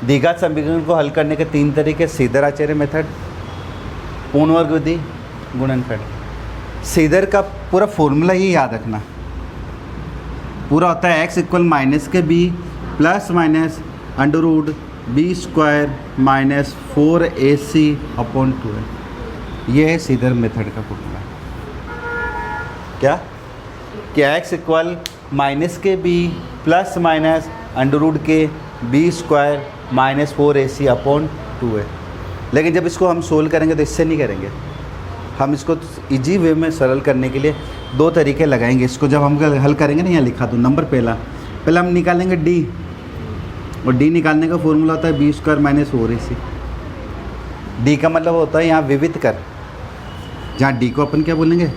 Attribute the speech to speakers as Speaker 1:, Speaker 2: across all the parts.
Speaker 1: द्विघात समीकरण को हल करने के 3 तरीके: सीधर-आचार्य मेथड, पूर्ण वर्ग विधि, गुणनफल। सीधर का पूरा फॉर्मूला ही याद रखना, पूरा होता है x इक्वल माइनस के B plus minus under root B square minus 4ac upon 2 ये है सीधर मेथड का फॉर्मूला। क्या x इक्वल माइनस के B plus minus under root के B square minus 4ac upon 2 है। लेकिन जब इसको हम सोल्व करेंगे तो इससे नहीं करेंगे, हम इसको इजी वे में सरल करने के लिए 2 तरीके लगाएंगे। इसको जब हम हल करेंगे ना, यहाँ लिखा दो नंबर पहला हम निकालेंगे d, और d निकालने का फॉर्मूला होता है B square minus 4ac। d का मतलब होता है यहाँ विविध कर, जहाँ d को अपन क्या बोलेंगे,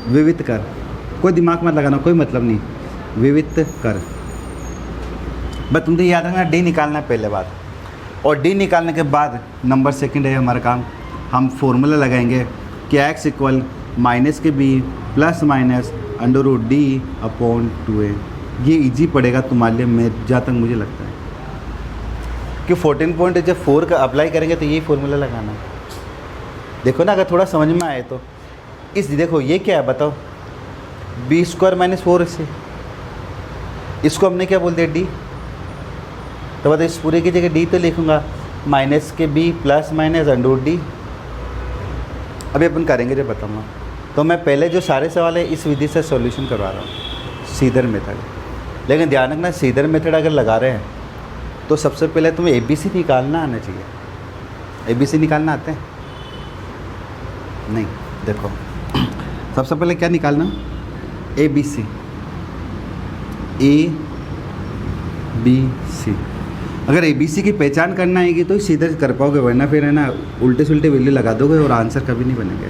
Speaker 1: विविध कर। कोई दिमाग मत लगाना, कोई मतलब नहीं, विविध कर। बस तुम तो याद रखना d निकालना है पहले बात, और d निकालने के बाद नंबर सेकंड है हमारा काम, हम फॉर्मूला लगाएंगे कि x इक्वल माइनस के B plus minus under root D upon 2a। ये इजी पड़ेगा तुम्हारे लिए, मैं जहाँ तक मुझे लगता है कि 14 पॉइंट जब 4 का अप्लाई करेंगे तो यही फॉर्मूला लगाना है। देखो ना, अगर थोड़ा समझ में आए तो इस देखो ये क्या है बताओ, बी स्क्वायर माइनस 4ac, इसको हमने क्या बोल दिया d, तो बताओ इस पूरे की जगह d तो लिखूँगा माइनस के b plus minus under root D. अभी अपन करेंगे जब बताऊँगा। तो मैं पहले जो सारे सवाल है इस विधि से सॉल्यूशन करवा रहा हूँ, सीधर मेथड। लेकिन ध्यान रखना, सीधर मेथड अगर लगा रहे हैं तो सबसे पहले तुम्हें ABC निकालना आना चाहिए। ABC निकालना आते हैं? नहीं, देखो सबसे पहले क्या निकालना, ABC, ABC। अगर ABC की पहचान करना आएगी तो ही सीधे कर पाओगे, वरना फिर है ना उल्टे सुल्टे वैल्यू लगा दोगे और आंसर कभी नहीं बनेंगे।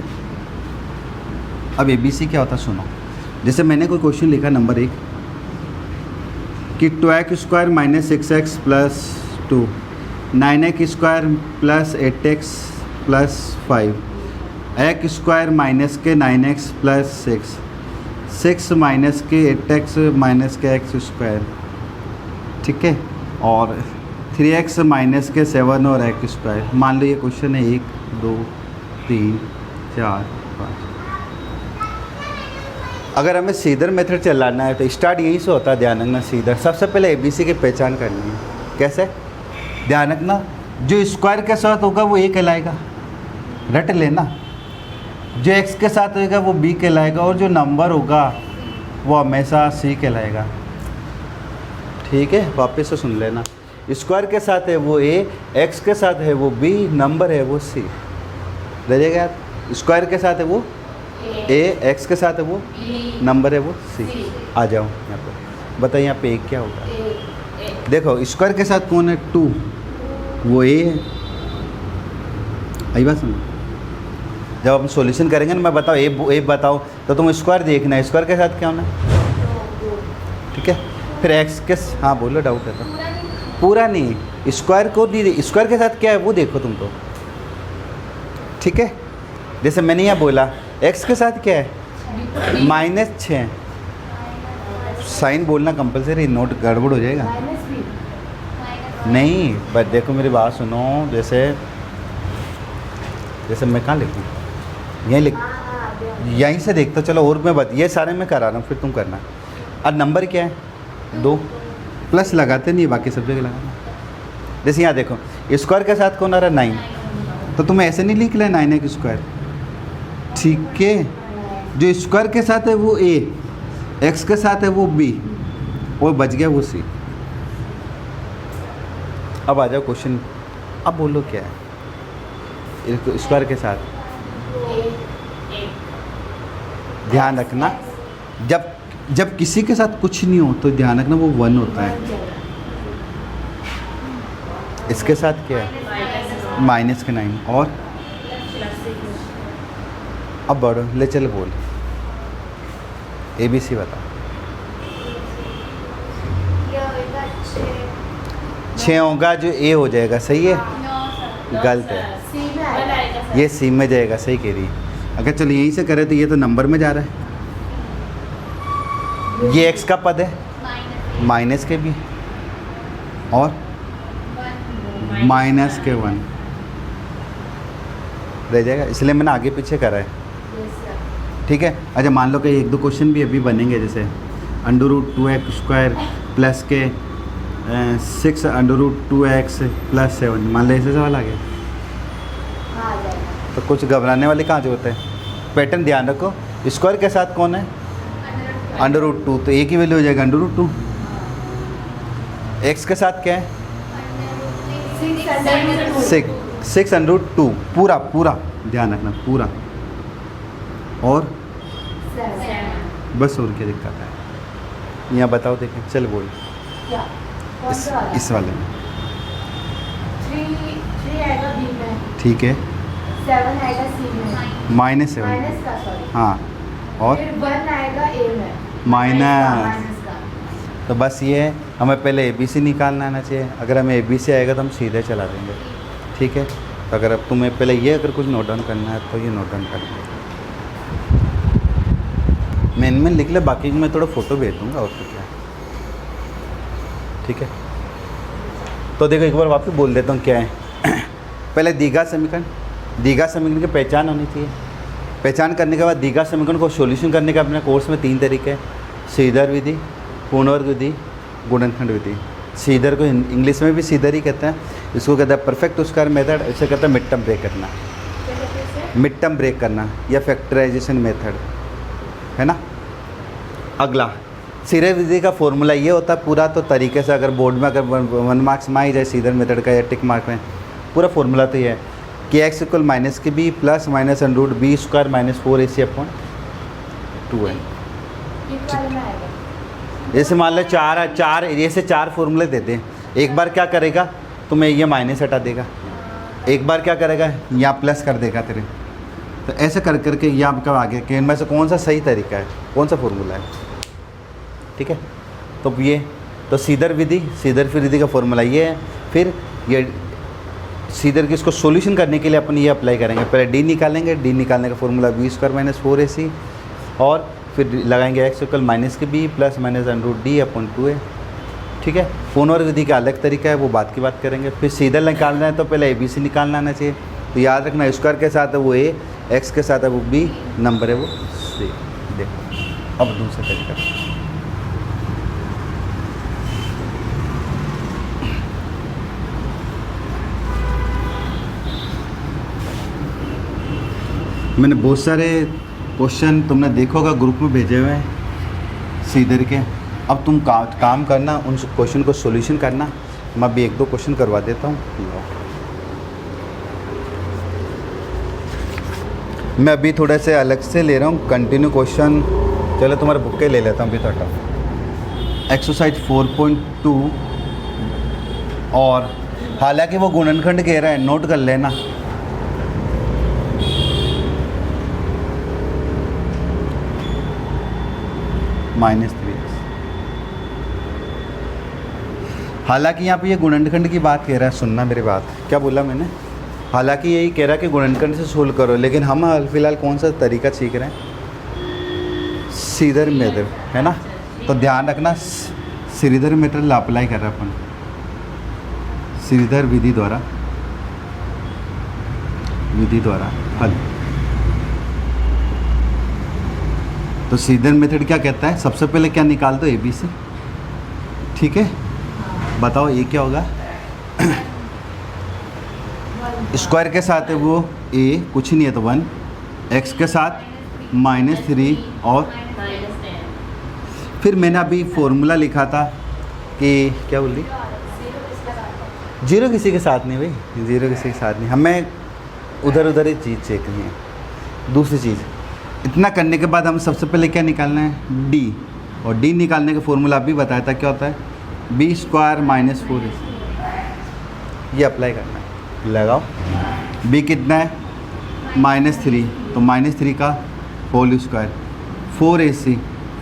Speaker 1: अब ABC क्या होता है सुनो। जैसे मैंने कोई क्वेश्चन लिखा नंबर 1 कि 2x square minus 6x plus 2, 9x square plus 8x plus 5, x square minus के 9x प्लस 6, 6 माइनस के 8x माइनस के x स्क्वायर, ठीक है, और 3x माइनस के 7 और x स्क्वायर। मान लो ये क्वेश्चन है 1 2 3 4 5। अगर हमें सीधर मेथड चलाना है तो स्टार्ट यहीं से होता है, ध्यान रखना। सीधर सबसे पहले ABC की पहचान करनी है। कैसे? ध्यान रखना, जो स्क्वायर के साथ होगा वो A कहलाएगा, रट लेना। जो x के साथ होगा वो B कहलाएगा, और जो नंबर होगा वो हमेशा C कहलाएगा। ठीक है, वापस से सुन लेना। स्क्वायर के साथ है वो A, x के साथ है वो B, नंबर है वो C। रहिएगा यार, स्क्वायर के साथ है वो A, x के साथ है वो नंबर है वो C। आ जाओ यहाँ पे, बताइए यहाँ पे A क्या होगा। देखो स्क्वायर के साथ कौन है, 2, वो A है। आई बात समझ? जब हम सॉल्यूशन करेंगे ना, मैं बताओ A बताओ तो तुम स्क्वायर देखना है, स्क्वायर के साथ क्या होना है, ठीक है। फिर x के, हाँ बोलो, डाउट है तो पूरा नहीं, स्क्वायर को नहीं, स्क्वायर के साथ क्या है वो देखो तुम तो, ठीक है। जैसे मैंने यहाँ बोला x के साथ क्या है, -6, साइन बोलना कंपलसरी, नोट गड़बड़ हो जाएगा। नहीं बस देखो मेरी बात सुनो, जैसे मैं कहाँ लिखूँ, यहीं लिख, यहीं से देखता चलो, और मैं ये सारे मैं करा रहा हूँ, फिर तुम करना। अब नंबर क्या है 2, प्लस लगाते नहीं, बाकी सब जगह लगाना। जैसे यहाँ देखो स्क्वायर के साथ कौन आ रहा है 9, तो तुम्हें ऐसे नहीं लिख लेना 9x स्क्वायर, ठीक है। जो स्क्वायर के साथ है वो A, x के साथ है वो B, वो बच गया वो C। अब आ जाओ क्वेश्चन, अब बोलो क्या है स्क्वायर के साथ। ध्यान रखना, जब किसी के साथ कुछ नहीं हो तो ध्यान रखना वो 1 होता है। इसके साथ क्या है, माइनस के 9, और अब बढ़ो, ले चल बोल, ABC बता। 6 होगा, जो A हो जाएगा, सही है, गलत है, ये C में जाएगा, सही कह रही है। अगर चलो यहीं से करें तो ये तो नंबर में जा रहा है, ये x का पद है, माइनस के भी, और माइनस के 1 रह जाएगा, इसलिए मैंने आगे पीछे करा है। ठीक है। अच्छा मान लो कि एक दो क्वेश्चन भी अभी बनेंगे, जैसे √2x² प्लस के 6 √2x + 7, मान लो ऐसे सवाल आ गया तो कुछ घबराने वाली कहाँ जरूरत है। पैटर्न ध्यान रखो, स्क्वायर के साथ कौन है √2, तो एक ही वैल्यू हो जाएगा √2। x के साथ क्या है 6 √2, पूरा पूरा ध्यान रखना, पूरा, और बस और क्या दिक्कत है यहाँ बताओ, देखें चल बोल इस वाले में
Speaker 2: 3 आएगा बी में,
Speaker 1: ठीक है,
Speaker 2: 7 आएगा सी में,
Speaker 1: -7,
Speaker 2: माइनस का सॉरी,
Speaker 1: हाँ, और
Speaker 2: फिर 1 आएगा ए में,
Speaker 1: माइनस। तो बस ये है, हमें पहले ABC निकालना आना चाहिए। अगर हमें ABC आएगा तो हम सीधे चला देंगे। ठीक है। तो अगर अब तुम्हें पहले ये अगर कुछ नोट डाउन करना है तो ये नोट डाउन कर लो, मेन लिख ले, बाकी मैं थोड़ा फ़ोटो भेज दूँगा और तो क्या। ठीक है। तो देखो एक बार वापस बोल देता हूँ क्या है। पहले द्विघात समीकरण, द्विघात समीकरण की पहचान होनी चाहिए। पहचान करने के बाद द्विघात समीकरण को सॉल्यूशन करने का अपने कोर्स में 3 तरीके हैं, सीधर विधि, पूर्णवर्ग विधि, गुणनखंड विधि। सीधर को इंग्लिश में भी सीधर ही कहते हैं, इसको कहते हैं परफेक्ट स्क्वायर मेथड, इसे कहते हैं मिड टर्म ब्रेक करना, मिड टर्म ब्रेक करना, या फैक्टराइजेशन मेथड, है ना। अगला सीधर विधि का फॉर्मूला ये होता है पूरा, तो तरीके से अगर बोर्ड में अगर 1 मार्क्स में आ ही जाए सीधर मेथड का या टिक मार्क में, पूरा फॉर्मूला तो ये है कि x = -b + -√b² - 4ac/2n। जैसे मान लो चार ऐसे 4 फॉर्मूले देते हैं, एक बार क्या करेगा तुम्हें ये माइनस हटा देगा, एक बार क्या करेगा यहाँ प्लस कर देगा तेरे। तो ऐसे कर करके ये आपका आगे कि इनमें से कौन सा सही तरीका है, कौन सा फॉर्मूला है। ठीक है। तो ये तो सीधर विधि, सीधर विधि का फॉर्मूला ये है। फिर ये सीधर की इसको सॉल्यूशन करने के लिए अपन ये अप्लाई करेंगे, पहले d निकालेंगे, d निकालने का फॉर्मूला b² - 4ac, और फिर लगाएंगे x = -b + -√d/2a। ठीक है। पूर्णवर्ग विधि का अलग तरीका है, वो बात की बात करेंगे। फिर सीधर निकालना है तो पहले ABC निकालना आना चाहिए। तो याद रखना, स्क्वायर के साथ है वो a, x के साथ है वो b, नंबर है वो c। देखो अब दूसरा तरीका, मैंने बहुत सारे क्वेश्चन तुमने देखोगा ग्रुप में भेजे हुए हैं सीधर के। अब तुम काम करना, उन क्वेश्चन को सॉल्यूशन करना। मैं अभी 1-2 क्वेश्चन करवा देता हूँ। मैं अभी थोड़े से अलग से ले रहा हूँ कंटिन्यू क्वेश्चन। चलो तुम्हारे बुक के ले लेता हूँ अभी थोड़ा। एक्सरसाइज 4.2, और हालांकि वो गुणनखंड कह रहा है, नोट कर लेना। -3x, हालांकि यहाँ पे ये गुणनखंड की बात कह रहा है, सुनना मेरी बात। क्या बोला मैंने? हालांकि यही कह रहा है कि गुणनखंड से सोल्व करो, लेकिन हम फिलहाल कौन सा तरीका सीख रहे हैं? सीधर मेथड, है ना। तो ध्यान रखना, सीधर मेथड अप्लाई कर रहे हैं अपन, सीधर विधि द्वारा हल। तो सीधर मेथड क्या कहता है? सबसे पहले क्या निकाल दो, ABC। ठीक है, बताओ ये क्या होगा? स्क्वायर के साथ है वो a, कुछ नहीं है तो 1, x के साथ -3, और फिर मैंने अभी फॉर्मूला लिखा था कि क्या बोल रही, जीरो किसी के साथ नहीं भाई, जीरो किसी के साथ नहीं, हमें उधर ही चीज़ देखनी है। दूसरी चीज़, इतना करने के बाद हम सबसे पहले क्या निकालना है? d, और d निकालने का फॉर्मूला अभी बताया था, क्या होता है? b² - 4ac। ये अप्लाई करना है, लगाओ। b कितना है? -3, तो -3 का होल स्क्वायर, 4ac,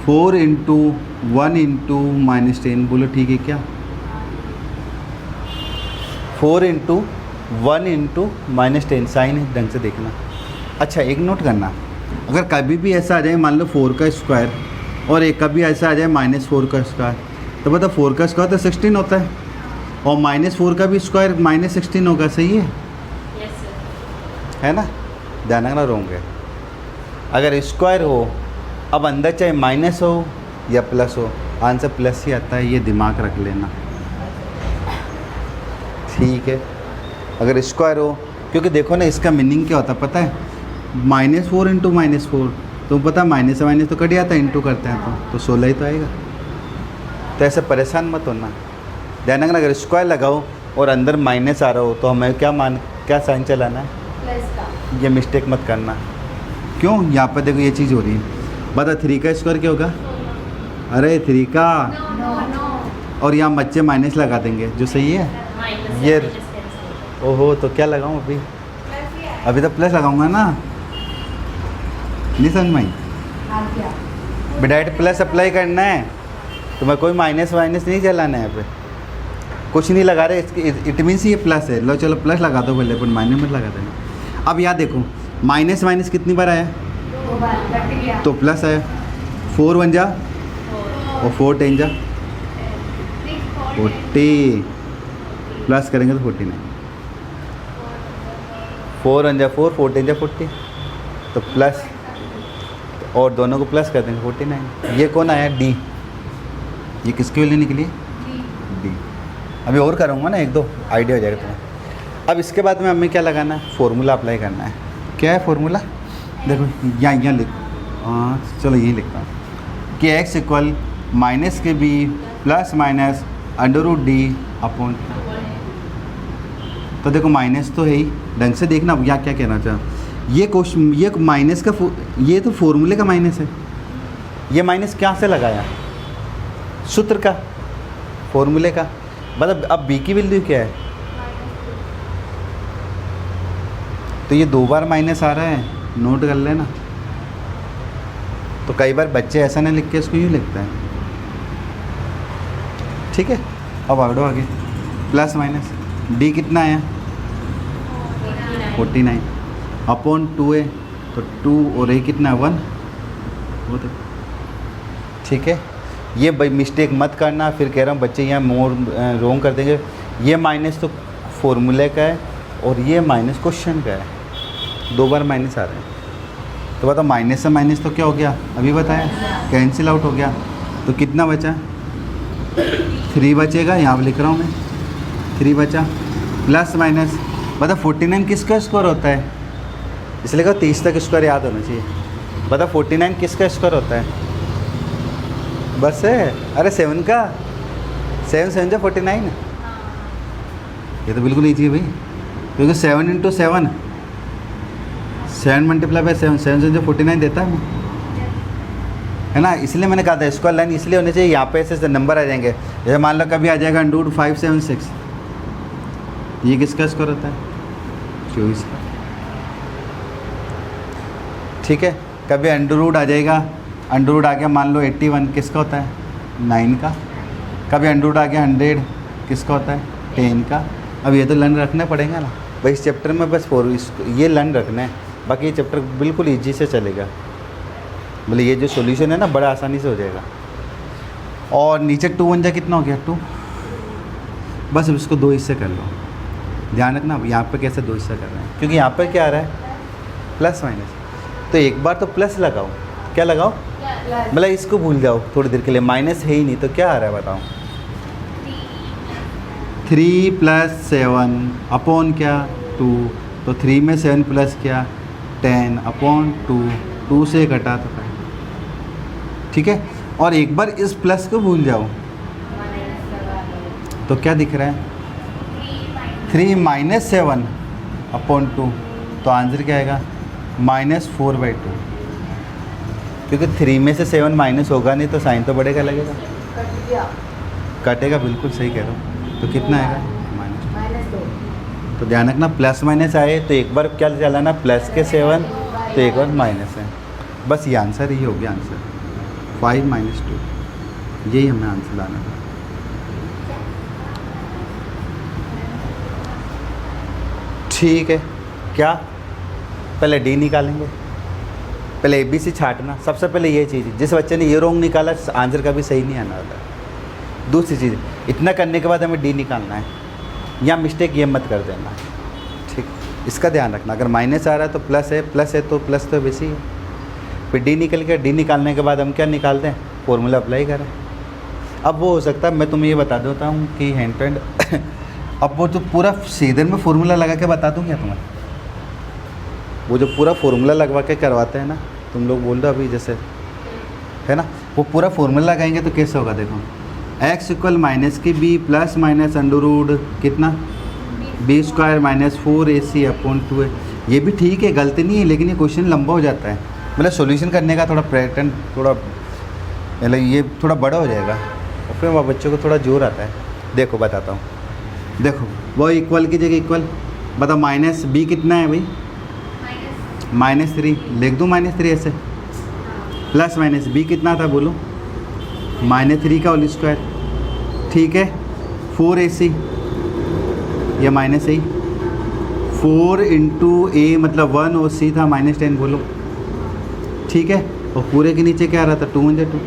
Speaker 1: 4 × 1 × -10, बोलो ठीक है क्या? 4 × 1 × -10, साइन है, ढंग से देखना। अच्छा एक नोट करना, अगर कभी भी ऐसा आ जाए, मान लो 4 का स्क्वायर, और एक कभी ऐसा आ जाए -4 का स्क्वायर, तो बता 4 का स्क्वायर तो 16 होता है, और -4 का भी स्क्वायर -16 होगा, सही है?
Speaker 2: Yes sir.
Speaker 1: है ना? ध्यान रखना रोंग है। अगर स्क्वायर हो, अब अंदर चाहे माइनस हो या प्लस हो, आंसर प्लस ही आता है, ये दिमाग रख लेना, ठीक है? अगर स्क्वायर हो, क्योंकि देखो ना इसका मीनिंग क्या होता है पता है? -4 इंटू -4, तो पता है माइनस से माइनस तो कट जाता है, इंटू करते हैं तो 16 ही तो आएगा। तो ऐसे परेशान मत होना, ध्यान रखना अगर स्क्वायर लगाओ और अंदर माइनस आ रहा हो तो हमें क्या साइन चलाना है?
Speaker 2: प्लस का।
Speaker 1: ये मिस्टेक मत करना। क्यों? यहाँ पर देखो ये चीज़ हो रही है। बता 3 का स्क्वायर क्या होगा? अरे 3 का,
Speaker 2: नो नो।
Speaker 1: और यहाँ बच्चे माइनस लगा देंगे, जो सही है। ये ओहो, तो क्या लगाऊँ अभी? अभी तो प्लस लगाऊंगा ना, नहीं समझ में आई?
Speaker 2: आ गया।
Speaker 1: डायरेक्ट प्लस अप्लाई करना है, तो मैं कोई माइनस वाइनस नहीं चलाना है। यहाँ पे कुछ नहीं लगा रहे, इट मीन्स ये प्लस है। लो चलो प्लस लगा दो पहले, पर माइनस मत लगा देना। अब यहाँ देखो माइनस माइनस कितनी बार आया?
Speaker 2: 2 बार कट गया।
Speaker 1: तो प्लस आया। 4 1 जा और 4 10 जा 40, प्लस करेंगे तो 49। 4 1 जा 4, 4 10 जा 40, तो प्लस, और दोनों को प्लस कर देंगे 49। ये कौन आया? डी। ये किसके वैल्यू निकली? डी। अभी और करूँगा ना, 1 2 आइडिया हो जाएगा तुम्हें। अब इसके बाद में हमें क्या लगाना है? फॉर्मूला अप्लाई करना है। क्या है फॉर्मूला? देखो यहाँ लिख, हाँ चलो यहीं लिखता हूँ कि x इक्वल माइनस के B plus minus √d upon. तो देखो माइनस तो है ही, ढंग से देखना अब यहाँ क्या कहना चाह। ये क्वेश्चन, ये माइनस का ये तो फॉर्मूले का माइनस है। ये माइनस क्या से लगाया? सूत्र का, फॉर्मूले का। मतलब अब b की वैल्यू क्या है? तो ये 2 बार माइनस आ रहा है, नोट कर लेना। तो कई बार बच्चे ऐसा नहीं लिख के इसको यूँ लिखते हैं, ठीक है? अब बढ़ो आगे, प्लस माइनस डी कितना आया? 49 अपॉन 2a, तो 2 और a कितना है? 1। वो तो ठीक है। ये भाई मिस्टेक मत करना, फिर कह रहा हूँ बच्चे यहाँ मोर रोंग कर देंगे। ये माइनस तो फॉर्मूले का है और ये माइनस क्वेश्चन का है, 2 बार माइनस आ रहे हैं। तो बताओ माइनस से माइनस तो क्या हो गया? अभी बताया, कैंसिल आउट हो गया। तो कितना बचा? 3 बचेगा, यहाँ पर लिख रहा हूँ मैं, 3 बचा। प्लस माइनस बता 49 किसका स्क्वायर होता है? इसलिए कहा 30 तक स्क्वायर याद होना चाहिए। बता 49 किसका स्क्वायर होता है? बस है, अरे 7 का, 7 7 जा 49। ये तो बिल्कुल ईजी है भाई, क्योंकि 7 इंटू 7, 7 मल्टीप्लाई बाई 7, 7 7 जो 49 देता है, है ना? इसलिए मैंने कहा था स्क्वायर लाइन इसलिए होनी चाहिए, यहाँ पे ऐसे नंबर आ जाएंगे। जैसे मान लो कभी आ जाएगा √576, ये किसका स्क्वायर होता है? 24 का, ठीक है? कभी अंडर आ जाएगा, अंडर आ गया मान लो 81, किसका होता है? 9 का। कभी अंडर आ गया 100, किसका होता है? 10 का। अब ये तो लर्न रखना पड़ेगा ना भाई, इस चैप्टर में बस ये लर्न रखना है, बाकी ये चैप्टर बिल्कुल ईजी से चलेगा। मतलब ये जो सॉल्यूशन है ना, बड़ा आसानी से हो जाएगा। और नीचे 2 1 जा कितना हो गया? 2। बस अब इसको 2 हिस्से कर लो। ध्यान रखना अब यहाँ पे कैसे 2 हिस्सा कर रहे हैं, क्योंकि यहाँ पर क्या आ रहा है? Plus minus. तो एक बार तो प्लस लगाओ, क्या लगाओ? मतलब इसको भूल जाओ थोड़ी देर के लिए, माइनस है ही नहीं तो क्या आ रहा है बताओ? 3 + 7 अपॉन क्या? 2। तो 3 में 7 प्लस क्या? 10 अपॉन 2, 2 से घटा तो 5, ठीक है? और एक बार इस प्लस को भूल जाओ तो क्या दिख रहा है? 3 - 7 अपॉन 2, तो आंसर क्या आएगा? -4/2, क्योंकि 3 में से 7 माइनस होगा नहीं तो साइन तो बढ़ेगा, लगेगा,
Speaker 2: कट गया।
Speaker 1: कटेगा, बिल्कुल सही कह रहा हूँ। तो कितना आएगा?
Speaker 2: -2।
Speaker 1: तो ध्यान रखना प्लस माइनस आए तो एक बार क्या चलाना? प्लस के 7, तो एक बार माइनस है। बस ये आंसर ही हो गया, आंसर 5 - 2, यही हमें आंसर लाना था। ठीक है, क्या पहले डी निकालेंगे? पहले ABC छाटना, सबसे पहले ये चीज़। जिस बच्चे ने ये रोंग निकाला आंसर का भी सही नहीं आना वाला। दूसरी चीज़, इतना करने के बाद हमें डी निकालना है। यहाँ मिस्टेक ये मत कर देना, ठीक, इसका ध्यान रखना। अगर माइनस आ रहा है तो प्लस है तो प्लस तो वैसे ही है। फिर डी निकल गया, डी निकालने के बाद हम क्या निकालते हैं, फॉर्मूला अप्लाई करें। अब वो हो सकता है मैं तुम्हें ये बता देता हूँ कि हैंड टू हैंड अब वो जो पूरा सीधे में फॉर्मूला लगा के बता दूँ क्या तुम्हें, वो जो पूरा फॉर्मूला लगवा के करवाते हैं ना, तुम लोग बोल दो अभी जैसे है ना, वो पूरा फॉर्मूला लगाएंगे तो कैसे होगा। देखो x इक्वल माइनस की B plus minus under root कितना B square minus 4ac upon 2a। ये भी ठीक है, गलती नहीं है, लेकिन ये क्वेश्चन लंबा हो जाता है। मतलब सॉल्यूशन करने का थोड़ा पैटर्न थोड़ा मतलब ये थोड़ा बड़ा हो जाएगा और फिर वह बच्चों को थोड़ा जोर आता है। देखो बताता हूँ, देखो वो इक्वल की जगह इक्वल बताओ, माइनस बी कितना है भाई, -3 लिख दूँ, -3 ऐसे, प्लस माइनस बी कितना था बोलो, -3 का होल स्क्वायर, ठीक है, 4ac या -a, 4 इंटू a मतलब 1 और c था -10 बोलो, ठीक है, और पूरे के नीचे क्या आ रहा था 2 × 2,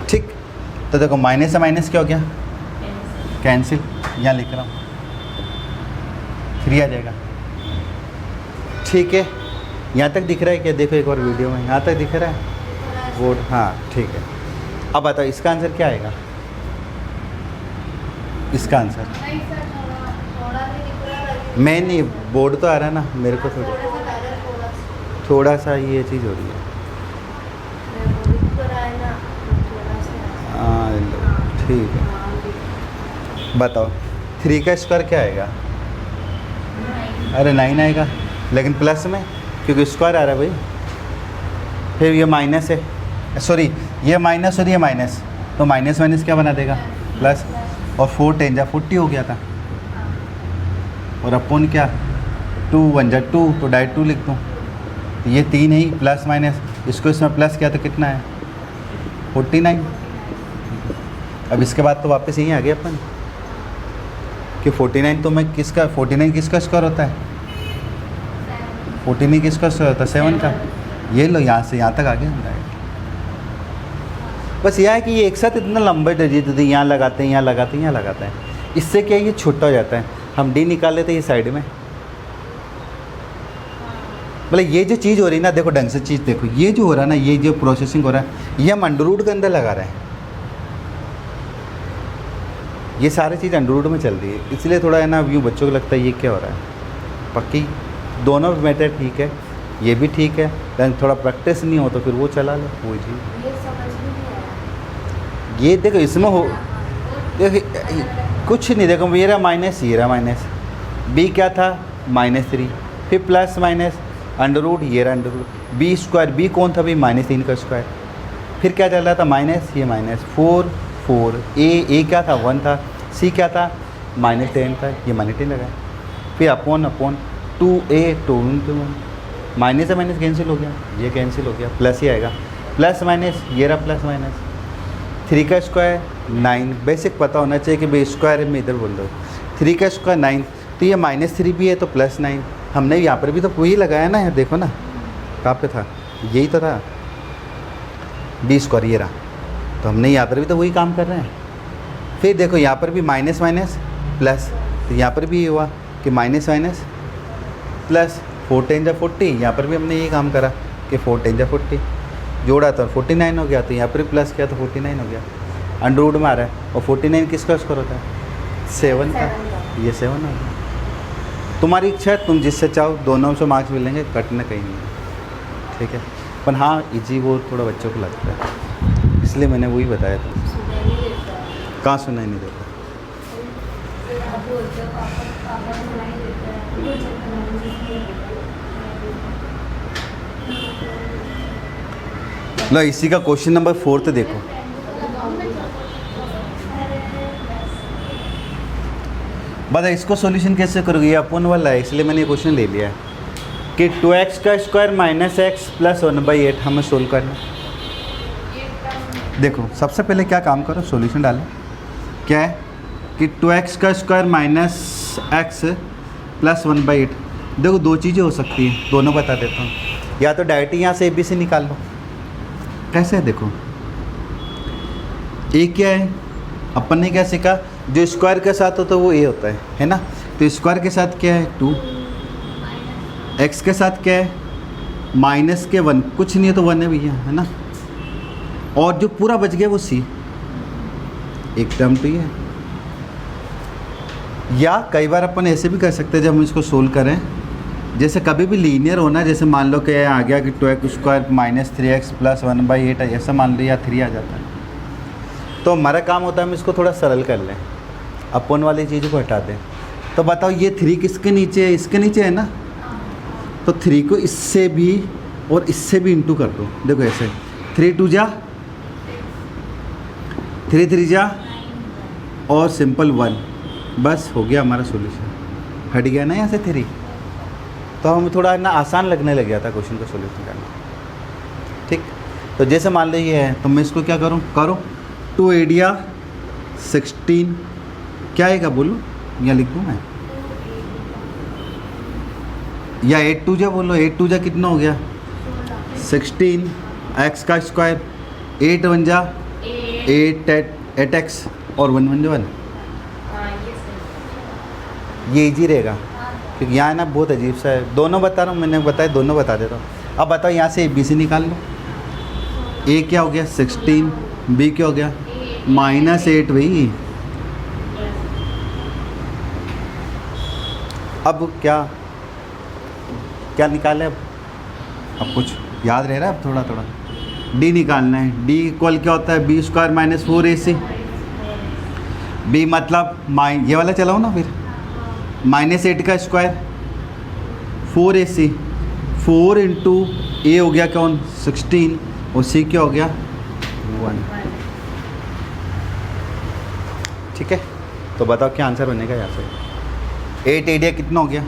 Speaker 1: ठीक। तो देखो माइनस से माइनस क्या हो गया, कैंसिल, यहाँ लिख रहा हूँ 3 आ जाएगा, ठीक है। यहाँ तक दिख रहा है क्या, देखो एक और वीडियो में, यहाँ तक दिख रहा है बोर्ड, हाँ ठीक है। अब बताओ इसका आंसर क्या आएगा, इसका आंसर मैं नहीं, बोर्ड तो आ रहा है ना मेरे को, थोड़ा सा ये चीज़ हो रही है। हाँ ठीक है, बताओ 3 का स्क्वायर क्या आएगा, अरे 9 आएगा, लेकिन प्लस में क्योंकि स्क्वायर आ रहा है भाई। फिर ये माइनस है, सॉरी ये माइनस और ये माइनस, तो माइनस माइनस क्या बना देगा प्लस, और 4 × 10 = 40 हो गया था, और अपन क्या 2 × 1 = 2, तो डायरेक्ट 2 लिख दूँ। तो ये 3 है ही, प्लस माइनस, इसको इसमें प्लस किया तो कितना है 49। अब इसके बाद तो वापस यहीं आ गए अपन कि 49 तो मैं किसका, 49 किसका स्क्वायर होता है, 49 किसका स्क्वायर होता है 7 का। ये लो यहाँ से यहाँ तक आ गए हम डायरेक्ट। बस यह है कि ये एक साथ इतना लंबे डिजिट थे, यहाँ लगाते हैं यहाँ लगाते हैं यहाँ लगाते हैं, इससे क्या ये छोटा हो जाता है। हम डी निकाल लेते हैं ये साइड में, मतलब ये जो चीज़ हो रही है ना, देखो ढंग से चीज़ देखो, ये जो हो रहा है ना, ये जो प्रोसेसिंग हो रहा है ये हम अंडर रूट के अंदर लगा रहे हैं, ये सारी चीज़ अंडर रूट में चल रही है, इसलिए थोड़ा है ना व्यू बच्चों को लगता है ये क्या हो रहा है। पक्की दोनों मेथड ठीक है, ये भी ठीक है, लेकिन थोड़ा प्रैक्टिस नहीं हो तो फिर वो चला लो वो चीज़। ये देखो इसमें हो, देखो कुछ नहीं, देखो ये रहा माइनस, ये रहा माइनस, बी क्या था -3, फिर प्लस माइनस अंडर रूट, ये रहा under root, B square, B कौन था भाई -3 का स्क्वायर, फिर क्या चल रहा था माइनस, ये -4 4, ए क्या था 1 था, सी क्या था -10 था, ये -10 लगाए, फिर अपॉन 2a 2 × 1, माइनस से माइनस कैंसिल हो गया, ये कैंसिल हो गया, प्लस ही आएगा, प्लस माइनस, ये रहा प्लस माइनस, 3 का स्क्वायर 9, बेसिक पता होना चाहिए कि भाई स्क्वायर में इधर बोल दो, 3 का स्क्वायर 9, तो ये -3 भी है तो +9, हमने यहाँ पर भी तो वही लगाया ना, देखो ना कहाँ पे था, यही तो था बी स्क्वायर, ये रहा, तो हमने यहाँ पर भी तो वही काम कर रहे हैं। फिर देखो यहाँ पर भी माइनस माइनस प्लस, तो यहाँ पर भी ये हुआ कि माइनस माइनस प्लस, 4 × 40, यहाँ पर भी हमने ये काम करा कि 4 × 40 जोड़ा तो 49 हो गया, तो यहाँ पर भी प्लस किया तो 49 हो गया, अंडर रूट में आ रहा है, और 49 किसका स्क्वायर होता है 7 का, ये 7 हो गया। तुम्हारी इच्छा है, तुम जिससे चाहो दोनों से मार्क्स मिलेंगे, कटना कहीं नहीं, ठीक है। पर हाँ इजी वो थोड़ा बच्चों को लगता है, इसलिए मैंने वही बताया था। कहाँ सुनाई नहीं देता, लो इसी का क्वेश्चन नंबर 4 देखो, बता इसको सॉल्यूशन कैसे करोगे, ये अपन वाला है इसलिए मैंने ये क्वेश्चन ले लिया है कि 2x का स्क्वायर -x + 1/8 हमें सोल्व करना। देखो सबसे पहले क्या काम करो, सॉल्यूशन डालो, क्या है कि 2x का स्क्वायर -x + 1/8। देखो दो चीज़ें हो सकती हैं, दोनों बता देता हूँ, या तो डायरेक्ट यहाँ से ABC निकाल लो, कैसे है देखो, ए क्या है, अपन ने क्या सीखा, जो स्क्वायर के साथ होता है वो ए होता है ना। तो स्क्वायर के साथ क्या है 2, एक्स के साथ क्या है माइनस के 1, कुछ नहीं है तो 1 है भैया, है ना। और जो पूरा बच गया वो सी, एक टर्म तो ये है। या कई बार अपन ऐसे भी कर सकते हैं जब हम इसको सोल्व करें, जैसे कभी भी लीनियर होना, जैसे मान लो कि आ गया कि 2x square minus 3x plus 1/8 है, ऐसा मान लो, या 3 आ जाता है, तो हमारा काम होता है हम इसको थोड़ा सरल कर लें, अपन वाली चीज़ को हटा दें। तो बताओ ये 3 किसके नीचे है, इसके नीचे है ना। तो 3 को इससे भी और इससे भी इंटू कर दो। देखो ऐसे 3 2 जा 3 3 जा और सिंपल 1, बस हो गया हमारा सॉल्यूशन, हट गया ना यहाँ से 3। तो हमें थोड़ा ना आसान लगने लग गया था क्वेश्चन का सॉल्यूशन करना। ठीक, तो जैसे मान लो ये है, तो मैं इसको क्या करूँ, करो 2 एडिया 16 क्या आएगा बोलो, या लिख दूँ मैं, या 8 2 जा बोलो, 8 2 जा कितना हो गया 16, एक्स का स्क्वायर 8 1 जा 8 एक्स और 1 1 1। ये इजी रहेगा क्योंकि यहाँ ना बहुत अजीब सा है, दोनों बता रहा हूँ, मैंने बताया दोनों बता देता हूँ। अब बताओ यहाँ से बी सी निकाल लो, ए क्या हो गया 16, बी क्या हो गया -8 भाई। अब क्या निकाले, अब कुछ याद रह रहा है, अब थोड़ा थोड़ा डी निकालना है। डी इक्वल क्या होता है B square minus 4ac। B मतलब ये वाला चलाओ ना फिर, -8 का स्क्वायर 4ac, 4 इंटू ए हो गया कौन 16 और सी क्या हो गया 1। ठीक है, तो बताओ क्या आंसर बनेगा यहाँ से। 8 एडिया कितना हो गया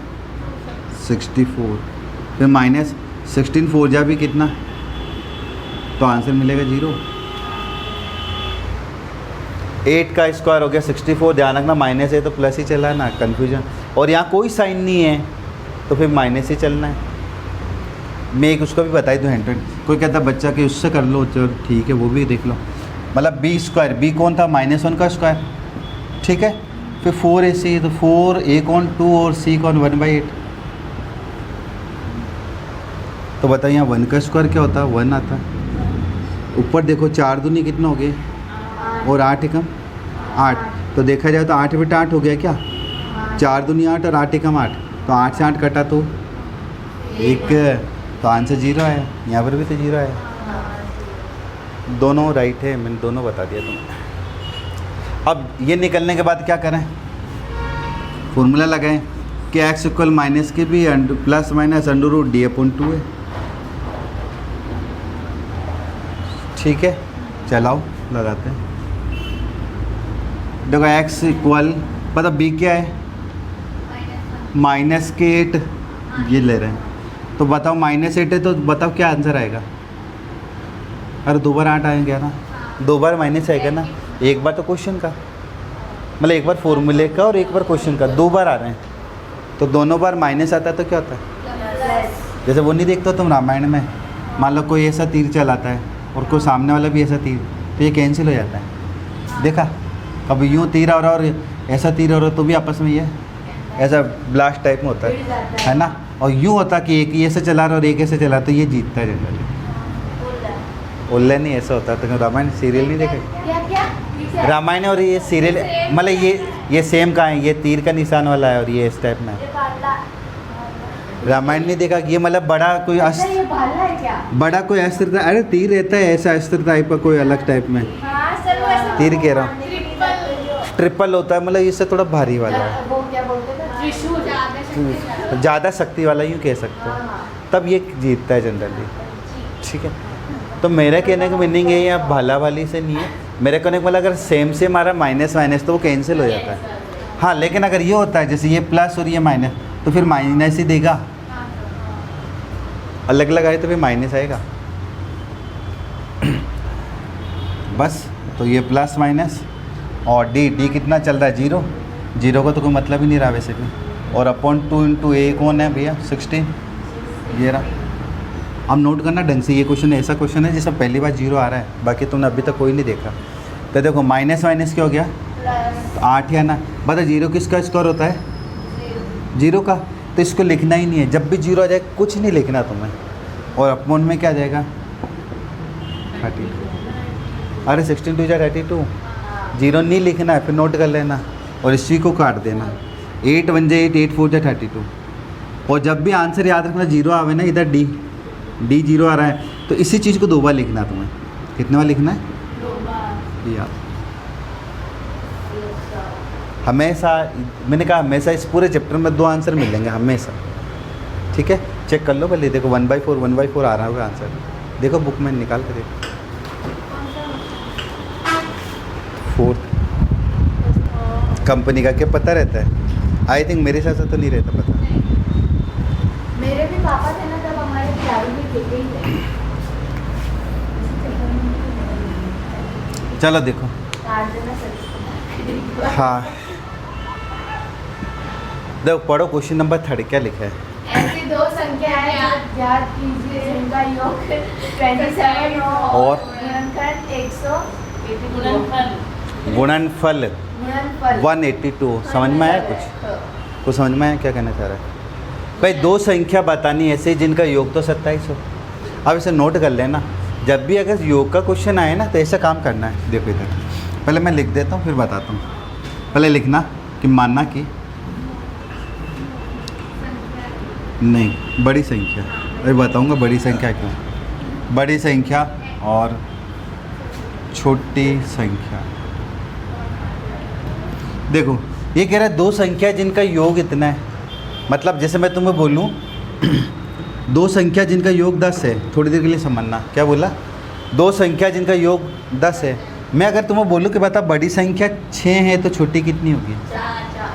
Speaker 1: 64, फिर -16 4 जा भी कितना, तो आंसर मिलेगा 0। 8 का स्क्वायर हो गया 64, ध्यान रखना माइनस है तो प्लस ही चला ना, कन्फ्यूजन। और यहाँ कोई साइन नहीं है तो फिर माइनस ही चलना है। मैं एक उसको भी बताई दूँ हैंड, कोई कहता बच्चा कि उससे कर लो, चलो ठीक है वो भी देख लो। मतलब बी स्क्वायर, बी कौन था -1 का स्क्वायर, ठीक है। फिर 4ac, तो 4 a कौन 2 और c कौन 1/8। तो बताइए यहाँ 1 का स्क्वायर क्या होता है 1 आता है। ऊपर देखो 4 दूनी कितना हो गए और 8 एकम 8, तो देखा जाए तो 8 बटा 8 हो गया क्या, 4 दूनी 8 और 8 एकम 8, तो 8 से 8 कटा तो 1, तो आंसर 0 है। यहाँ पर भी तो 0 है, दोनों राइट है, मैंने दोनों बता दिया तुम्हें। अब ये निकलने के बाद क्या करें, फॉर्मूला लगाएं कि x इक्वल माइनस के भी प्लस माइनस √d/2 है। ठीक है, चलाओ लगाते हैं। देखो x इक्वल पता b क्या है -8 ये ले रहे हैं, तो बताओ -8 है तो बताओ क्या आंसर आएगा। अरे 2 बार 8 आएंगे ना, 2 बार माइनस आएगा ना, एक बार तो क्वेश्चन का, मतलब एक बार फॉर्मूले का और एक बार क्वेश्चन का, 2 बार आ रहे हैं। तो दोनों बार माइनस आता है तो क्या होता है, जैसे वो नहीं देखते हो तुम रामायण में, मान लो कोई ऐसा तीर चलाता है और कोई सामने वाला भी ऐसा तीर, तो ये कैंसिल हो जाता है। देखा कभी यूँ तीर आ रहा और ऐसा तीर हो रहा तो भी आपस में ये ऐसा ब्लास्ट टाइप में होता है ना। और यूँ होता कि एक ऐसे चला रहा और एक ऐसे चला, तो ये जीतता है जनरली। उल्ले नहीं ऐसा होता, तो रामायण सीरियल नहीं देखे, रामायण और ये सीरियल, मतलब ये सेम का है, ये तीर का निशान वाला है और ये इस टाइप में है। रामायण नहीं देखा, ये मतलब बड़ा कोई बड़ा कोई अस्त्र, अरे तीर रहता है ऐसा अस्त्र टाइप का कोई अलग टाइप में, तीर कह रहा हूँ, ट्रिपल होता है, मतलब इससे थोड़ा भारी वाला है, ज़्यादा शक्ति वाला यूँ कह सकते हो, तब ये जीतता है जनरली। ठीक है, तो मेरा कहने का मीनिंग है या भाला वाली से नहीं है, मेरे कहने का मतलब अगर सेम से हमारा माइनस माइनस तो वो कैंसिल हो जाता है। हाँ, लेकिन अगर ये होता है जैसे ये प्लस और ये माइनस, तो फिर माइनस ही देगा, अलग अलग आए तो फिर माइनस आएगा बस। तो ये प्लस माइनस और डी कितना चल रहा है 0 का तो कोई मतलब ही नहीं रहा वैसे भी, और अपॉन 2 इंटू ए कौन है भैया 16, ये रहा। अब नोट करना ढंग से, ये क्वेश्चन ऐसा क्वेश्चन है जिसमें पहली बार 0 आ रहा है, बाकी तुमने अभी तक कोई नहीं देखा। तो देखो माइनस माइनस क्या हो गया,
Speaker 2: प्लस
Speaker 1: तो 8 या ना। बता जीरो किसका स्क्वायर होता है, 0 का। तो इसको लिखना ही नहीं है, जब भी जीरो आ जाए कुछ नहीं लिखना तुम्हें। और अपमोन में क्या आ जाएगा 32। अरे 16 2 32, जीरो नहीं लिखना है, फिर नोट कर लेना और इसी को काट देना। 8 1 8, 8 4 32। और जब भी आंसर याद रखना जीरो आवे ना, इधर डी जीरो आ रहा है, तो इसी चीज़ को 2 बार लिखना है तुम्हें। कितने बार लिखना है,
Speaker 2: 2 बार।
Speaker 1: ये याद। हमेशा मैंने कहा हमेशा इस पूरे चैप्टर में 2 आंसर मिलेंगे हमेशा, ठीक है। चेक कर लो पहले, देखो 1/4 आ रहा होगा आंसर। देखो बुक में निकाल के देखो। 4th कंपनी का क्या पता रहता है, आई थिंक मेरे साथ तो नहीं रहता पता।
Speaker 2: मेरे भी पापा थे ना, तब हमारे दारू भी देते ही थे।
Speaker 1: चलो देखो,
Speaker 2: काट देना सर।
Speaker 1: हाँ देखो पढ़ो क्वेश्चन नंबर 3 क्या लिखा है।
Speaker 2: ऐसी 2 संख्याएं ज्ञात कीजिए जिनका योग 27
Speaker 1: और
Speaker 2: गुणनखंड 182।
Speaker 1: गुणनफल
Speaker 2: गुणनफल
Speaker 1: 182। समझ में आया कुछ समझ में आया क्या कहना चाह रहा है भाई। 2 संख्या बतानी ऐसे जिनका योग तो 27 हो। अब इसे नोट कर लेना, जब भी अगर योग का क्वेश्चन आए ना तो ऐसा काम करना है। देखो इधर पहले मैं लिख देता हूँ फिर बताता हूँ। पहले लिखना कि मानना कि नहीं बड़ी संख्या, अभी बताऊँगा बड़ी संख्या क्यों। बड़ी संख्या और छोटी संख्या। देखो ये कह रहा है 2 संख्या जिनका योग इतना है, मतलब जैसे मैं तुम्हें बोलूँ 2 संख्या जिनका योग 10 है। थोड़ी देर के लिए समझना क्या बोला, 2 संख्या जिनका योग 10 है। मैं अगर तुम्हें बोलूँ कि बता बड़ी संख्या 6 है तो छोटी कितनी होगी,
Speaker 2: 4।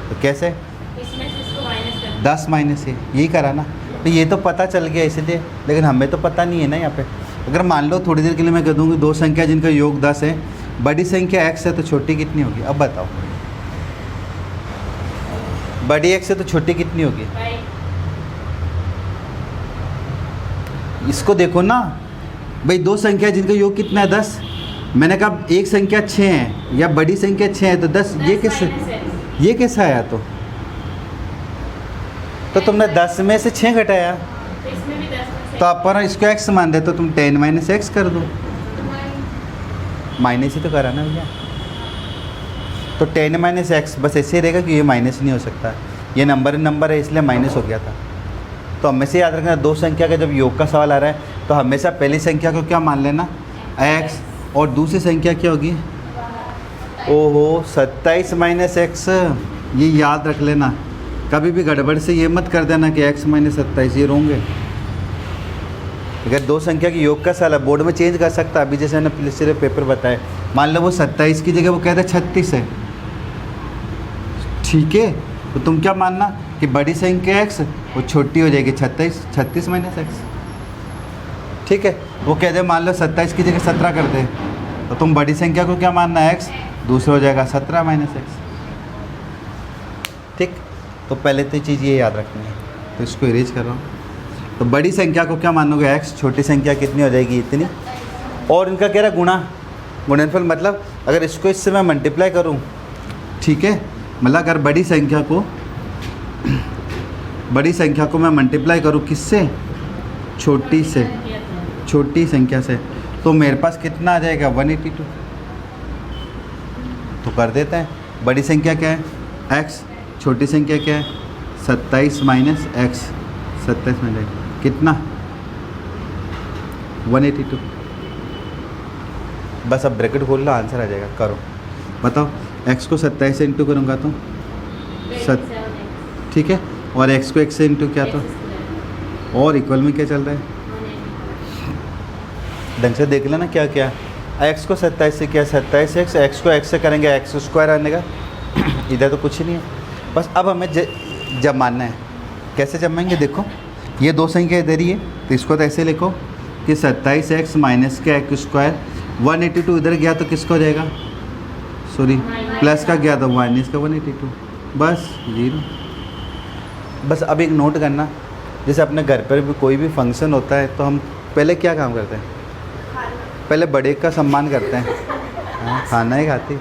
Speaker 1: तो कैसे,
Speaker 2: इसमें से इसको माइनस कर
Speaker 1: 10 माइनस है, यही करा ना। तो ये तो पता चल गया इसलिए, लेकिन हमें तो पता नहीं है ना यहाँ पे। अगर मान लो थोड़ी देर के लिए मैं कह दूँगी 2 संख्या जिनका योग 10 है, बड़ी संख्या x है तो छोटी कितनी होगी। अब बताओ बड़ी x है तो छोटी कितनी होगी। इसको देखो ना भाई, 2 संख्या जिनका योग कितना है 10। मैंने कहा एक संख्या 6 है या बड़ी संख्या 6 है तो 10, ये कैसे आया। तो तुमने 10 में से 6 घटाया,
Speaker 2: इसमें भी 10
Speaker 1: तो अपन इसको x मान दे, तो तुम 10 माइनस x कर दो। माइनस ही तो करा ना भैया। तो 10 माइनस एक्स बस ऐसे ही रहेगा कि ये माइनस नहीं हो सकता, ये नंबर है इसलिए माइनस हो गया था। तो हमेशा याद रखना 2 संख्या का जब योग का सवाल आ रहा है तो हमेशा पहली संख्या को क्या मान लेना x, और दूसरी संख्या क्या होगी, ओहो 27 माइनस एक्स। ये याद रख लेना, कभी भी गड़बड़ से ये मत कर देना कि x माइनस 27, ये रोंगे। अगर 2 संख्या की योग का सवाल है बोर्ड में चेंज कर सकता है। अभी जैसे मैंने पिछले पेपर बताए, मान लो वो 27 की जगह वो कहते हैं 36 है, ठीक है। तो तुम क्या मानना कि बड़ी संख्या x वो छोटी हो जाएगी 36 माइनस एक्स, ठीक है। वो कह दे मान लो 27 की जगह 17 कर दे, तो तुम बड़ी संख्या को क्या मानना है x, दूसरा हो जाएगा 17 माइनस एक्स, ठीक। तो पहले तो चीज़ ये याद रखनी है, तो इसको इरेज कर रहा हूँ। तो बड़ी संख्या को क्या मानोगे x, छोटी संख्या कितनी हो जाएगी इतनी। और इनका कह रहा गुणनफल, मतलब अगर इसको इससे मैं मल्टीप्लाई करूँ, ठीक है, मतलब अगर बड़ी संख्या को मैं मल्टीप्लाई करूँ किससे, छोटी संख्या से, तो मेरे पास कितना आ जाएगा 182। तो कर देते हैं। बड़ी संख्या क्या है x, छोटी संख्या क्या है 27 माइनस एक्स, 27 माइनस कितना 182। बस अब ब्रैकेट खोल लो, आंसर आ जाएगा। करो बताओ, x को 27 से इंटू करूँगा तो ठीक है, और x को x से इंटू क्या तो, और इक्वल में क्या चल रहा है ढंग से देख लेना क्या क्या। x को 27 से क्या 27x, x को x से करेंगे x स्क्वायर आने का, इधर तो कुछ ही नहीं है। बस अब हमें जब मानना है, कैसे जमाएंगे, देखो ये 2 संख्या इधर ही है, तो इसको तो ऐसे लिखो कि 27x माइनस का x स्क्वायर, 182 इधर गया तो किसका हो जाएगा, सॉरी प्लस का गया तो माइनस का 182, बस 0। बस अब एक नोट करना, जैसे अपने घर पर भी कोई भी फंक्शन होता है तो हम पहले क्या काम करते हैं, पहले बड़े का सम्मान करते हैं, खाना ही खाती।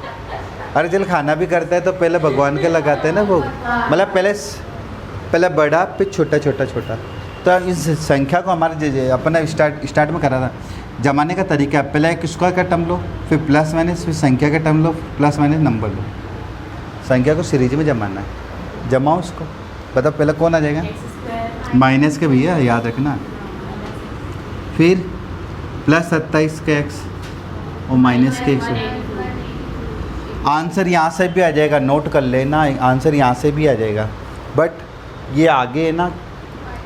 Speaker 1: अरे चल खाना भी करता है तो पहले भगवान के लगाते हैं ना भोग, मतलब पहले बड़ा फिर छोटा छोटा छोटा। तो इस संख्या को हमारे अपना स्टार्ट में करा था जमाने का तरीका है, पहले एक स्क्वायर का टर्म लो, फिर प्लस माइनस, फिर संख्या का टर्म लो, प्लस माइनस नंबर लो। संख्या को सीरीज में जमाना है, जमाओ उसको। बताओ पहले कौन आ जाएगा? माइनस के भैया, याद रखना। फिर प्लस 27 के एक्स और माइनस के एक्स। आंसर यहाँ से भी आ जाएगा, नोट कर लेना, आंसर यहाँ से भी आ जाएगा। बट ये आगे है ना,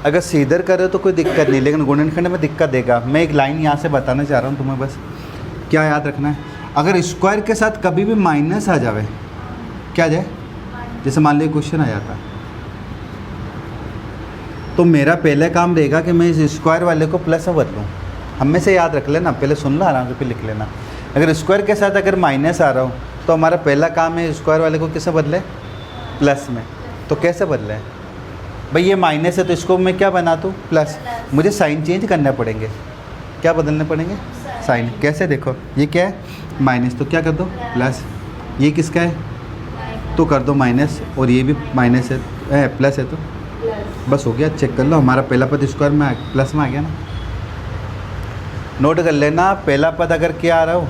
Speaker 1: अगर सीधर करे तो कोई दिक्कत नहीं, लेकिन गुणनखंड में दिक्कत देगा। मैं एक लाइन यहाँ से बताना चाह रहा हूँ तुम्हें, बस क्या याद रखना है, अगर स्क्वायर के साथ कभी भी माइनस आ जाए, क्या आ जाए, जैसे मान लीजिए क्वेश्चन आ जाता, तो मेरा पहले काम रहेगा कि मैं इस स्क्वायर वाले को प्लस में बदलूँ। हमें से याद रख लेना, पहले सुन लो आराम से, फिर लिख लेना। अगर स्क्वायर के साथ अगर माइनस आ रहा हो तो हमारा पहला काम है स्क्वायर वाले को किससे बदले? प्लस में। तो कैसे बदले भाई? ये माइनस है तो इसको मैं क्या बना दूँ? प्लस। मुझे साइन चेंज करने पड़ेंगे, क्या बदलने पड़ेंगे? साइन। कैसे? देखो ये क्या है? माइनस, तो क्या कर दो? प्लस। ये किसका है? तो कर दो माइनस, और ये भी माइनस है, प्लस है, तो बस हो गया। चेक कर लो, हमारा पहला पद स्क्वायर में प्लस में आ गया ना। नोट कर लेना, पहला पद अगर क्या आ रहा हो,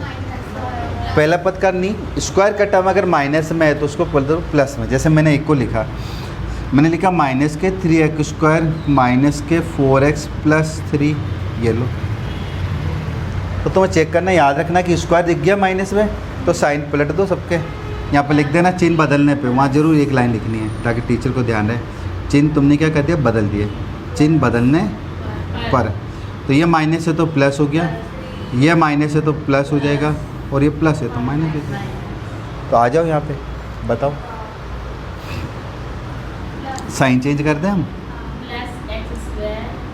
Speaker 1: पहला पद का नहीं, स्क्वायर का टर्म अगर माइनस में है तो उसको बोल दो प्लस में। जैसे मैंने एक को लिखा, मैंने लिखा माइनस के 3x स्क्वायर माइनस के 4x प्लस 3, ये लो। तो तुम्हें चेक करना, याद रखना कि स्क्वायर दिख गया माइनस में तो साइन पलट दो सबके, यहाँ पर लिख देना चिन्ह बदलने पे, वहाँ जरूर एक लाइन लिखनी है ताकि टीचर को ध्यान रहे। चिन्ह तुमने क्या कर दिया? बदल दिए, चिन्ह बदलने पर। तो ये माइनस है तो प्लस हो गया, ये माइनस है तो प्लस हो जाएगा, और ये प्लस है तो माइनस हो जाएगा। तो आ जाओ यहाँ पे, बताओ साइन चेंज कर दें हम?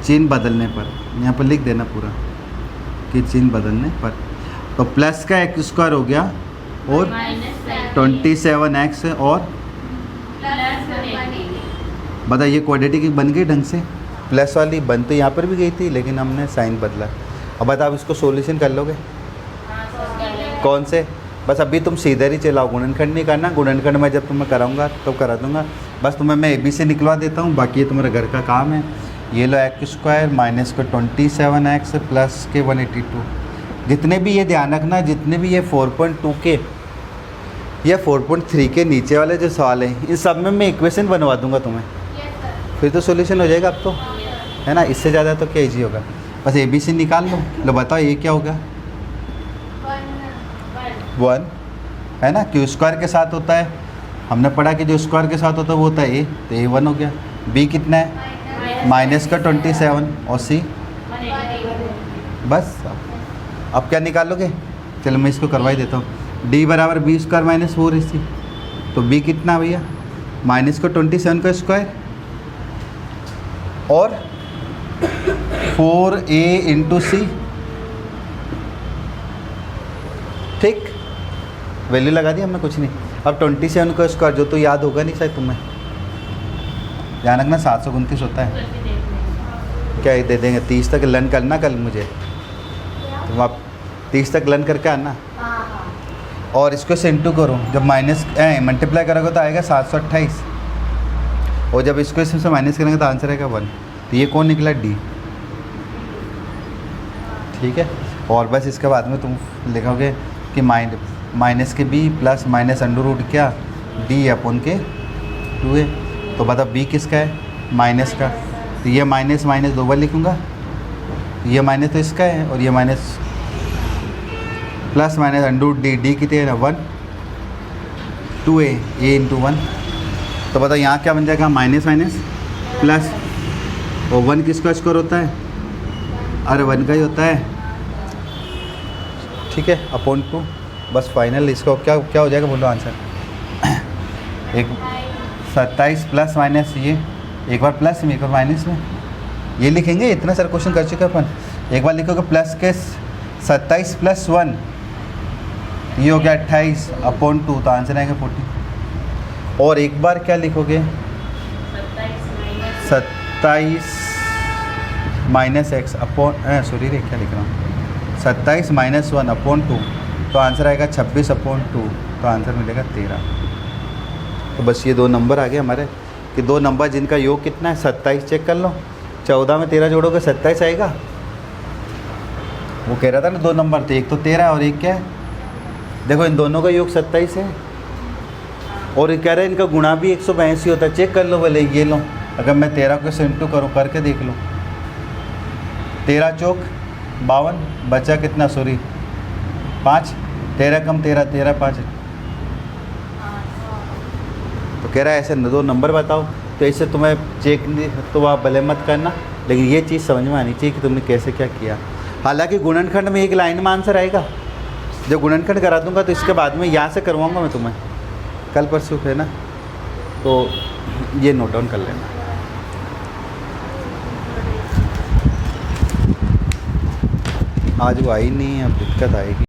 Speaker 1: चिन्ह बदलने पर, यहाँ पर लिख देना पूरा कि चिन्ह बदलने पर। तो प्लस का एक्स स्क्वायर हो गया और 27x और बता, ये क्वाड्रेटिक बन गई ढंग से। प्लस वाली बन तो यहाँ पर भी गई थी, लेकिन हमने साइन बदला। अब बताओ इसको सॉल्यूशन कर लोगे? कौन से? बस अभी तुम सीधे ही चलाओ, गुणनखंड नहीं करना। गुणनखंड में जब तुम्हें कराऊंगा तो करा दूंगा। बस तुम्हें मैं ABC निकलवा देता हूँ, बाकी ये तुम्हारा घर का काम है। ये लो एक्स स्क्वायर माइनस को 27x प्लस के 182। जितने भी ये ध्यान रखना, जितने भी ये 4.2 के या 4.3 के नीचे वाले जो सवाल हैं, इस सब में मैं इक्वेशन बनवा दूंगा तुम्हें, फिर तो सॉल्यूशन हो जाएगा अब तो, है ना। इससे ज़्यादा तो क्या ईजी होगा? बस ABC निकाल लो। लो बताओ ये क्या होगा? 1 है ना, क्यू स्क्वायर के साथ होता है, हमने पढ़ा कि जो स्क्वायर के साथ होता है वो होता है A, तो A 1 हो गया। B कितना है? माइनस का 27, और C बस। अब क्या निकालोगे? चलो मैं इसको करवा ही देता हूँ। D बराबर B स्क्वायर माइनस 4AC, तो B कितना भैया? माइनस का 27 का स्क्वायर और 4A इंटू C, ठीक, वैल्यू लगा दी हमने, कुछ नहीं। अब 27 का स्क्वायर, जो तो याद होगा नहीं शायद तुम्हें, ध्यान रखना 729 होता है। क्या दे देंगे? 30 तक लर्न करना कल मुझे, तुम आप 30 तक लर्न करके आना। और इसको से इंटू करो, जब माइनस मल्टीप्लाई करोगे तो आएगा 728, और जब इसको इसमें माइनस करेंगे तो आंसर आएगा 1। तो ये कौन निकला? D, ठीक है। और बस इसके बाद में तुम लिखोगे कि माइनस के B plus minus under root क्या D अपन के 2A। तो बता B किसका है? माइनस का। तो ये माइनस माइनस 2 बार लिखूँगा, ये माइनस तो इसका है, और ये minus plus minus under root D कितने है? 1, 2A, A इंटू 1। तो बताओ यहाँ क्या बन जाएगा? माइनस माइनस प्लस, और 1 किसका स्क्वायर होता है? अरे 1 का ही होता है, ठीक है, अपॉन 2। बस फाइनल इसको क्या क्या हो जाएगा? बोलो आंसर। एक 27 प्लस माइनस, ये एक बार प्लस में एक बार माइनस में, ये लिखेंगे। इतना सारा क्वेश्चन कर चुके अपन। एक बार लिखोगे प्लस के 27 प्लस 1, ये हो गया 28 अपॉन 2, तो आंसर आएगा 40। और एक बार क्या लिखोगे? 27 माइनस एक्स अपॉन, सॉरी रे क्या लिख रहा हूँ, 27 माइनस 1 अपॉन 2, तो आंसर आएगा 26/2, तो आंसर मिलेगा 13। तो बस ये दो नंबर आ गए हमारे कि दो नंबर जिनका योग कितना है 27। चेक कर लो, 14 में 13 जोड़ोगे 27 आएगा। वो कह रहा था ना दो नंबर थे, एक तो 13 और एक क्या है, देखो इन दोनों का योग 27 है। और ये कह रहे हैं इनका गुणा भी 182 होता है। चेक कर लो भले, ये लो, अगर मैं 13 को 1 करूँ करके देख लो, 13 चौक 52, बचा कितना, सॉरी 5, 13 कम 13, 13 5। तो कह रहा है ऐसे दो नंबर बताओ, तो ऐसे तुम्हें चेक नहीं तो आप भले मत करना, लेकिन ये चीज़ समझ में आनी चाहिए कि तुमने कैसे क्या किया। हालांकि गुणनखंड में एक लाइन में आंसर आएगा, जब गुणनखंड करा दूंगा तो इसके बाद में यहाँ से करवाऊंगा मैं तुम्हें, कल परसों है ना, तो ये नोट डाउन कर लेना। आज वो आई नहीं, अब दिक्कत आएगी।